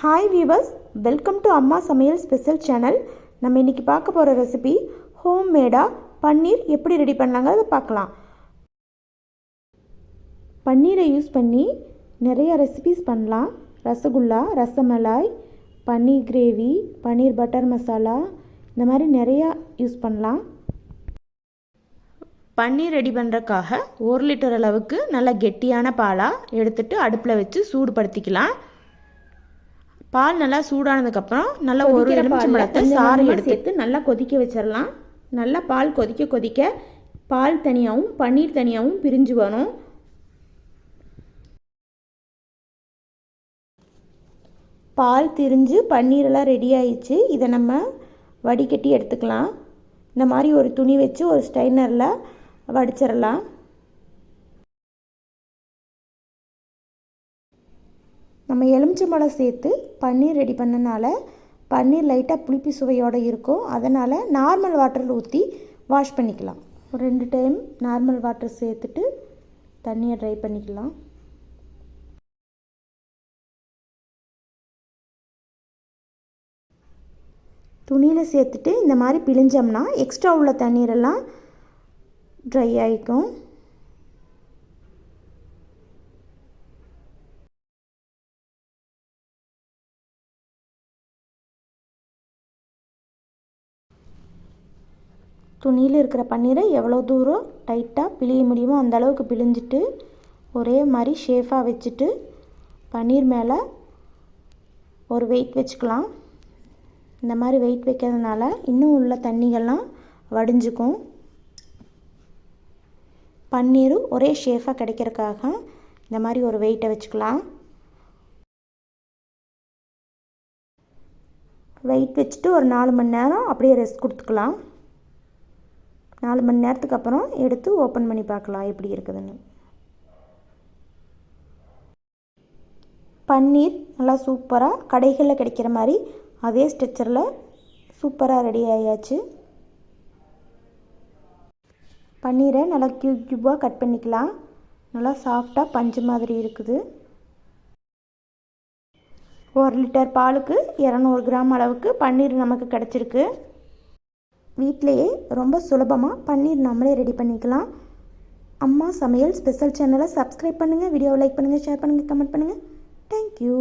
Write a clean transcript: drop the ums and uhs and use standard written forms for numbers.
Hi viewers, welcome to அம்மா சமையல் special channel. நம்ம இன்றைக்கி பார்க்க போகிற ரெசிபி ஹோம் மேடாக பன்னீர் எப்படி ரெடி பண்ணலாங்கிறத பார்க்கலாம். பன்னீரை யூஸ் பண்ணி நிறைய ரெசிபிஸ் பண்ணலாம். ரசகுல்லா, ரசமலாய், பன்னீர் கிரேவி, பன்னீர் பட்டர் மசாலா, இந்த மாதிரி நிறையா யூஸ் பண்ணலாம். பன்னீர் ரெடி பண்ணுறதுக்காக 1 லிட்டர் அளவுக்கு நல்ல கெட்டியான பாலாக எடுத்துகிட்டு அடுப்பில் வச்சு சூடுபடுத்திக்கலாம். பால் நல்லா சூடானதுக்கப்புறம் நல்லா ஒரு எலுமிச்சம்பழத்தை சாறு எடுத்து நல்லா கொதிக்க வச்சிடலாம். நல்லா பால் கொதிக்க கொதிக்க பால் தனியாகவும் பன்னீர் தனியாகவும் பிரிஞ்சு வரும். பால் திரிஞ்சு பன்னீரெல்லாம் ரெடி ஆயிடுச்சு. இதை நம்ம வடிகட்டி எடுத்துக்கலாம். இந்த மாதிரி ஒரு துணி வச்சு ஒரு ஸ்ட்ரைனரில் வடிச்சிடலாம். நம்ம எலுமிச்சம்பழம் சேர்த்து பன்னீர் ரெடி பண்ணனால பன்னீர் லைட்டாக புளிப்பு சுவையோடு இருக்கும். அதனால் நார்மல் வாட்டரில் ஊற்றி வாஷ் பண்ணிக்கலாம். ஒரு 2 டைம் நார்மல் வாட்டர் சேர்த்துட்டு தண்ணியை ட்ரை பண்ணிக்கலாம். துணியில் சேர்த்துட்டு இந்த மாதிரி பிழிஞ்சோம்னா எக்ஸ்ட்ரா உள்ள தண்ணீரெல்லாம் ட்ரை ஆகிக்கும். துணியில் இருக்கிற பன்னீரை எவ்வளோ தூரம் டைட்டாக பிழிய முடியுமோ அந்த அளவுக்கு பிழிஞ்சிட்டு ஒரே மாதிரி ஷேஃபாக வச்சுட்டு பன்னீர் மேலே ஒரு வெயிட் வச்சுக்கலாம். இந்த மாதிரி வெயிட் வைக்கிறதுனால இன்னும் உள்ள தண்ணிகள்லாம் வடிஞ்சுக்கும். பன்னீர் ஒரே ஷேஃபாக கிடைக்கிறதுக்காக இந்த மாதிரி ஒரு வெயிட்டை வச்சுக்கலாம். வெயிட் வச்சுட்டு ஒரு 4 மணி நேரம் அப்படியே ரெஸ்ட் கொடுத்துக்கலாம். 4 மணி நேரத்துக்கு அப்புறம் எடுத்து ஓப்பன் பண்ணி பார்க்கலாம் எப்படி இருக்குதுன்னு. பன்னீர் நல்லா சூப்பராக கடைகளில் கிடைக்கிற மாதிரி அதே ஸ்ட்ரக்சரில் சூப்பராக ரெடி ஆயாச்சு. பன்னீரை நல்லா க்யூபாக கட் பண்ணிக்கலாம். நல்லா சாஃப்டாக பஞ்சு மாதிரி இருக்குது. 1 லிட்டர் பாலுக்கு 200 கிராம் அளவுக்கு பன்னீர் நமக்கு கிடச்சிருக்கு. வீட்டிலையே ரொம்ப சுலபமாக பன்னீர் நம்மளே ரெடி பண்ணிக்கலாம். அம்மா சமையல் ஸ்பெஷல் சேனலை சப்ஸ்கிரைப் பண்ணுங்கள், வீடியோவை லைக் பண்ணுங்கள், ஷேர் பண்ணுங்கள், கமெண்ட் பண்ணுங்கள். தேங்க்யூ.